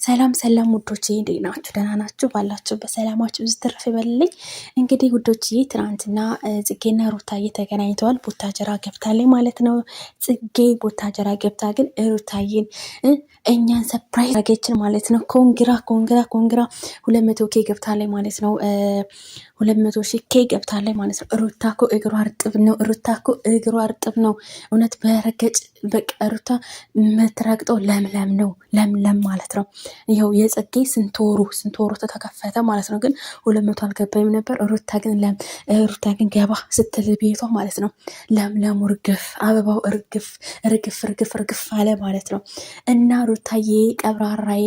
ሰላም ሰላም ውዶቼ እንዴት ናችሁ? ደህና ናችሁ? ባላችሁ በሰላማችሁ ብዙ ትርፍ ይበልልኝ። እንግዲህ ውዶቼ ትናንትና ጽጌና ሩታዬ ተገናኝተዋል። ቡታጀራ ገብታለች ማለት ነው። ጽጌ ቡታጀራ ገብታ ግን ሩታዬን እኛን ሰፕራይዝ አገችን ማለት ነው። ኮንግራ 200K ገብታለች ማለት ነው። 200K ገብታለች ማለት ነው። ሩታ እኮ እግሯ እርጥብ ነው። እውነት በረገጭ በቃ ሩታ የምትረግጠው ለምለም ነው። ለምለም ማለት ነው። ይኸው የጽጌ ስንት ወሩ ተከፈተ ማለት ነው። ግን 200 አልገባኝም ነበር። ሩታ ግን ገባ ስትል ቤቷ ማለት ነው። ለምለሙ እርግፍ አበባው እርግፍ አለ ማለት ነው። እና ሩታዬ ቀብራራዬ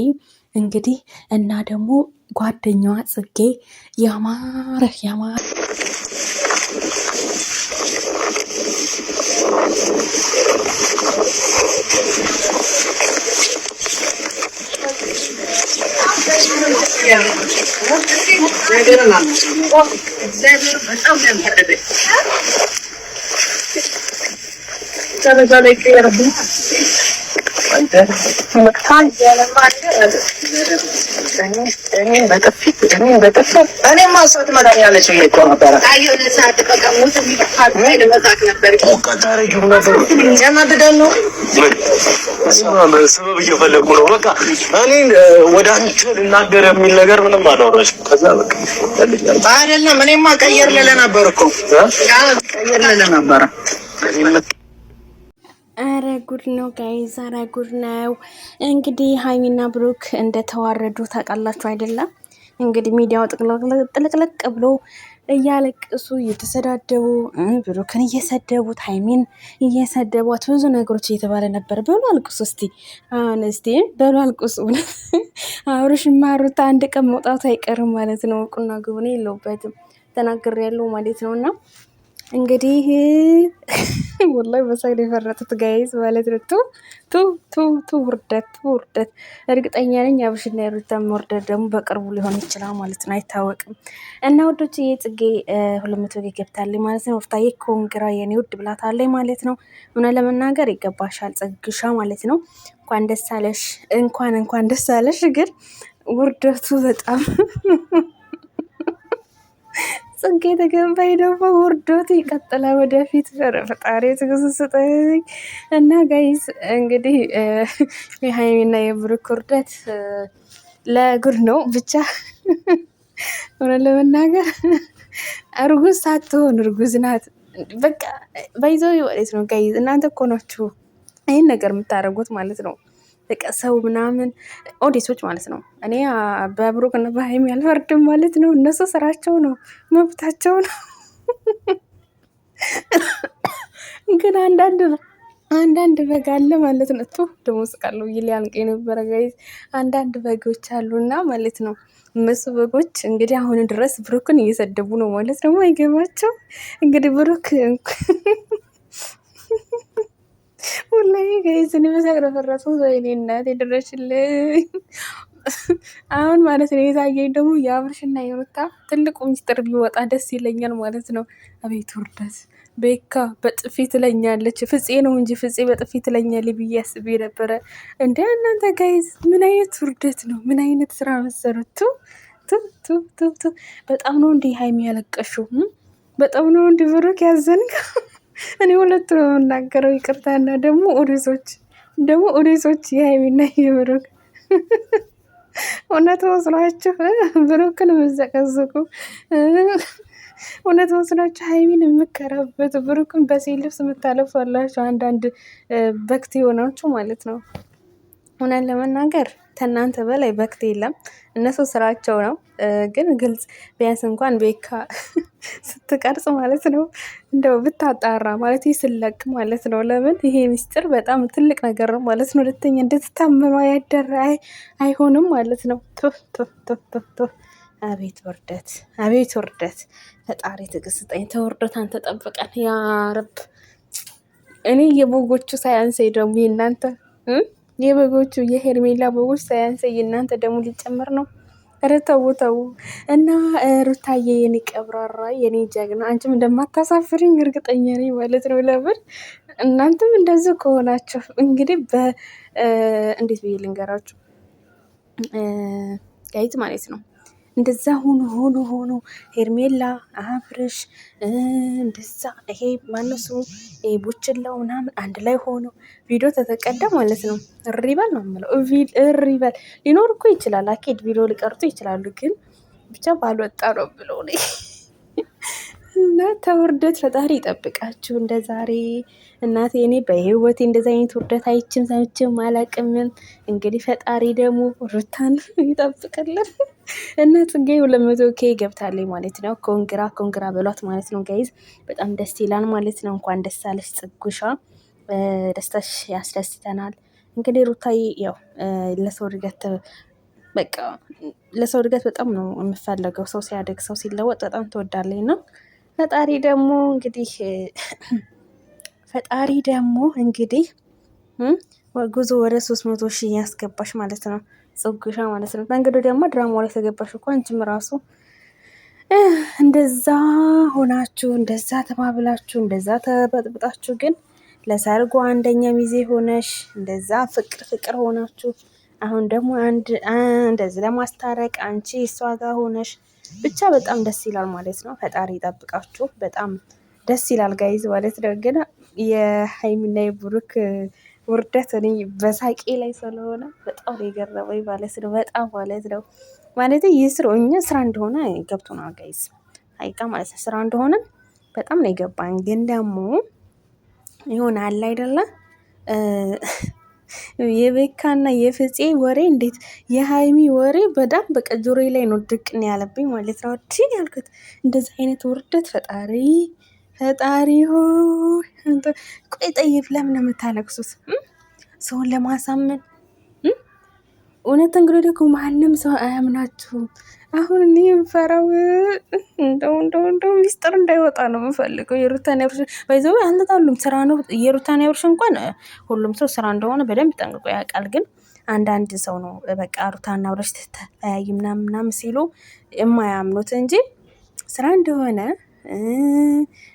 እንግዲህ እና ደግሞ ጓደኛዋ ጽጌ ያማረ ሰበብ እየፈለጉ ነው። በቃ እኔ ወደ አንተ ልናገር የሚል ነገር ምንም አላወራሽም። ከዛ በቃ አይደለም እኔማ ቀየር ለነበር እኮ አረ ጉድ ነው ጋይዝ፣ አረ ጉድ ነው። እንግዲህ ሀይሚና ብሩክ እንደተዋረዱ ታውቃላችሁ አይደለም? እንግዲህ ሚዲያው ጥልቅልቅ ብሎ እያለቅሱ እየተሰዳደቡ ብሩክን እየሰደቡት ሀይሚን እየሰደቧት ብዙ ነገሮች እየተባለ ነበር። በሉ አልቅሱ እስቲ በሉ አልቅሱ። አብርሽና ሩታ አንድ ቀን መውጣቱ አይቀርም ማለት ነው። ቁና ግቡኔ የለውበትም ተናግሬያለሁ ማለት ነው። እና እንግዲህ ወላሂ በሳይድ የፈረጡት ጋይዝ ማለት ነው። ውርደት እርግጠኛ ነኝ አብርሽና የሩታ ውርደት ደግሞ በቅርቡ ሊሆን ይችላል ማለት ነው፣ አይታወቅም። እና ወዶች የጽጌ 200 ገብታለች ማለት ነው። ሩታዬ ኮንግራ የኔ ውድ ብላታለች ማለት ነው። እውነት ለመናገር ይገባሻል ጽግሻ ማለት ነው። እንኳን ደስ አለሽ። ግን ውርደቱ በጣም ጽጌ ተገባይ ደግሞ ውርዶት ይቀጥላል ወደፊት። ፈጣሪ ትዕግስት ስጠኝ። እና ጋይዝ እንግዲህ የሀይሚና የብሩክ ውርደት ለጉድ ነው ብቻ። ሆነ ለመናገር እርጉዝ ሳትሆን እርጉዝ ናት በቃ ባይዘው ማለት ነው። ጋይዝ እናንተ እኮ ናችሁ ይህን ነገር የምታደርጉት ማለት ነው። በቃ ሰው ምናምን ኦዲሶች ማለት ነው። እኔ በብሩክ እና በሀይሚ አልፈርድም ማለት ነው። እነሱ ስራቸው ነው፣ መብታቸው ነው። ግን አንዳንድ በግ አለ ማለት ነው። ደግሞ ስቃለሁ ሊያልቅ የነበረ ጋይዝ አንዳንድ በጎች አሉና ማለት ነው። እነሱ በጎች እንግዲህ አሁን ድረስ ብሩክን እየሰደቡ ነው ማለት ነው። አይገባቸው እንግዲህ ብሩክ ወላሂ ጋይዝ እኔ በሳቅረፈረሱ ወይኔ እናቴ ድረሽልኝ። አሁን ማለት ነው የታየኝ ደግሞ የአብርሽና የሩታ ትልቁ ሚስጥር ቢወጣ ደስ ይለኛል ማለት ነው። አቤት ውርደት! ቤካ በጥፊ ትለኛለች። ፍፄ ነው እንጂ ፍፄ በጥፊ ትለኛለች ብዬ አስቤ ነበረ። እንደ እናንተ ጋይዝ ምን አይነት ውርደት ነው? ምን አይነት ስራ መሰሩት? በጣም ነው እንዲህ ሀይሚ ያለቀሽው፣ በጣም ነው እንዲህ ብሩክ ያዘንጋ። እኔ ሁለቱ ነው የምናገረው፣ ይቅርታና ደግሞ ኦዲሶች የሀይሚና የብሩክ እውነት መስሏችሁ ብሩክን የምዘቀዝቁ፣ እውነት መስሏችሁ ሀይሚን የምከራበት፣ ብሩክን በሴት ልብስ የምታለፉ አላችሁ አንዳንድ በክት የሆናችሁ ማለት ነው። እውነት ለመናገር ከእናንተ በላይ በክት የለም። እነሱ ስራቸው ነው። ግን ግልጽ ቢያንስ እንኳን ቤካ ስትቀርጽ ማለት ነው እንደው ብታጣራ ማለት ስለቅ ማለት ነው። ለምን ይሄ ሚስጥር በጣም ትልቅ ነገር ነው ማለት ነው። ሁለተኛ እንድትታመኑ ያደረ አይሆንም ማለት ነው። አቤት ውርደት! ፈጣሪ ትዕግስት ስጠኝ። ተውርደት አንተ ጠብቀን ያ ረብ። እኔ የበጎቹ ሳያንሰኝ ደግሞ የእናንተ የበጎቹ የሄርሜላ በጎች ሳያንሰኝ የእናንተ ደግሞ ሊጨምር ነው። ኧረ ተው። እና ሩታዬ የኔ ቀብራራ የኔ ጀግና፣ አንቺም እንደማታሳፍሪኝ እርግጠኛ ነኝ ማለት ነው። ለምን እናንተም እንደዚህ ከሆናችሁ እንግዲህ እንዴት ብዬ ልንገራችሁ? ጋይዝ ማለት ነው። እንደዛ ሆኖ ሄርሜላ አብርሽ እንደዛ ይሄ ማነሱ ቡችላው ምናምን አንድ ላይ ሆኖ ቪዲዮ ተተቀደ ማለት ነው። እሪበል ነው የምለው። እሪበል ሊኖር እኮ ይችላል። አኬድ ቪዲዮ ሊቀርጡ ይችላሉ። ግን ብቻ ባልወጣ ነው ብሎ እና ተውርደት ፈጣሪ ይጠብቃችሁ። እንደ ዛሬ እናቴ እኔ በህይወቴ እንደዚ አይነት ውርደት አይችም ሰምችም አላቅምም። እንግዲህ ፈጣሪ ደግሞ ሩታን ይጠብቅልን እና ጽጌ 200K ገብታለች ማለት ነው። ኮንግራ በሏት ማለት ነው ጋይዝ። በጣም ደስ ይላል ማለት ነው። እንኳን ደስ አለሽ ጽጉሻ፣ ደስታሽ ያስደስተናል። እንግዲህ ሩታዬ ያው ለሰው እድገት በቃ ለሰው እድገት በጣም ነው የምፈለገው። ሰው ሲያደግ ሰው ሲለወጥ በጣም ትወዳለች ነው። ፈጣሪ ደግሞ እንግዲህ ጉዞ ወደ 300,000 ያስገባሽ ማለት ነው። ጽጉሻ ማለት ነው። በእንግዲህ ደግሞ ድራማው ላይ ተገባሽ እኮ አንቺም ራሱ እንደዛ ሆናችሁ እንደዛ ተባብላችሁ እንደዛ ተበጥብጣችሁ ግን ለሰርጉ አንደኛ ሚዜ ሆነሽ እንደዛ ፍቅር ሆናችሁ አሁን ደግሞ እንደዚህ ለማስታረቅ አንቺ እሷ ጋር ሆነሽ ብቻ በጣም ደስ ይላል ማለት ነው። ፈጣሪ ይጠብቃችሁ። በጣም ደስ ይላል ጋይዝ ማለት ነው። ግን የሀይሚና የብሩክ ውርደት እኔ በሳቄ ላይ ስለሆነ በጣም ነው የገረመኝ ማለት ነው። በጣም ማለት ነው ማለት ይስሩ እኛ ስራ እንደሆነ ገብቶናል ጋይዝ። ሀይቃ ማለት ነው ስራ እንደሆነ በጣም ነው የገባን። ግን ደግሞ ይሆናል አይደለ የቤካና የፍፄ ወሬ እንዴት የሀይሚ ወሬ በጣም በቃ ጆሮዬ ላይ ነው ድቅን ያለብኝ ማለት ነው። እቺን ያልኩት እንደዚህ አይነት ውርደት ፈጣሪ ሆይ ቆይ ጠይፍ ለምን ነው የምታለቅሱት? ሰውን ለማሳመን እውነት እንግዲህ ደግሞ ማንም ሰው አያምናችሁም። አሁን እኔ የምፈራው እንደው ሚስጥር እንዳይወጣ ነው የምፈልገው። የሩታን ያብርሽ ባይዘው አልጣሉም ስራ ነው። የሩታን ያብርሽ እንኳን ሁሉም ሰው ስራ እንደሆነ በደንብ ጠንቅቆ ያውቃል። ግን አንዳንድ ሰው ነው በቃ ሩታና አብርሽ ተለያዩ ምናምን ሲሉ የማያምኑት እንጂ ስራ እንደሆነ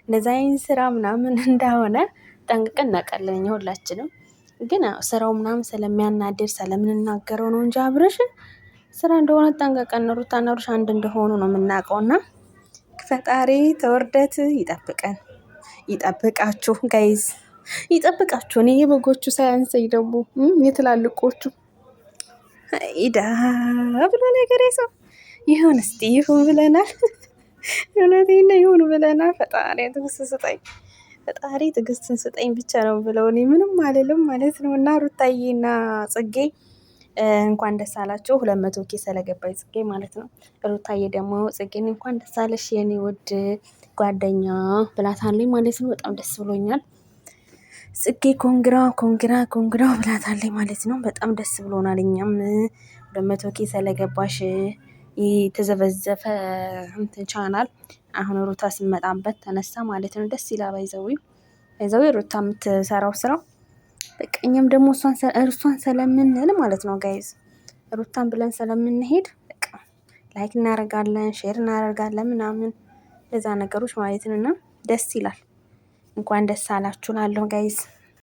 እንደዛ አይነት ስራ ምናምን እንደሆነ ጠንቅቀን እናውቃለን እኛ ሁላችንም። ግን ስራው ምናምን ስለሚያናድር ስለምንናገረው ነው እንጂ አብርሽ ስራ እንደሆነ ጠንቅቀን ሩታና አብርሽ አንድ እንደሆኑ ነው የምናውቀውና ፈጣሪ ተወርደት ይጠብቃችሁ ጋይዝ፣ ይጠብቃችሁ። እኔ የበጎቹ ሳያንሰኝ ደግሞ የትላልቆቹ ኢዳ ብሎ ነገር ሰው ይሁን እስቲ ይሁን ብለናል። እውነቴን ነው ይሁን ብለናል። ፈጣሪ ትዕግስትን ስጠኝ ብቻ ነው ብለው እኔ ምንም አልልም ማለት ነው። እና ሩታዬና ጽጌ እንኳን ደስ አላችሁ 200K ስለገባኝ ጽጌ ማለት ነው። ሩታዬ ደግሞ ጽጌን እንኳን ደስ አለሽ የኔ ውድ ጓደኛ ብላታለኝ ማለት ነው። በጣም ደስ ብሎኛል። ጽጌ ኮንግራ ብላታለኝ ማለት ነው። በጣም ደስ ብሎናል። እኛም 200K ስለገባሽ የተዘበዘፈ እንትን ቻናል አሁን ሩታ ስመጣበት ተነሳ ማለት ነው። ደስ ይላል። ባይዘዊ ሩታ የምትሰራው ስራ በቃ እኛም ደግሞ እርሷን ስለምንል ማለት ነው ጋይዝ፣ ሩታን ብለን ስለምንሄድ በቃ ላይክ እናደርጋለን፣ ሼር እናደርጋለን ምናምን ለዛ ነገሮች ማለት ነው። እና ደስ ይላል። እንኳን ደስ አላችሁ ላለሁ ጋይዝ።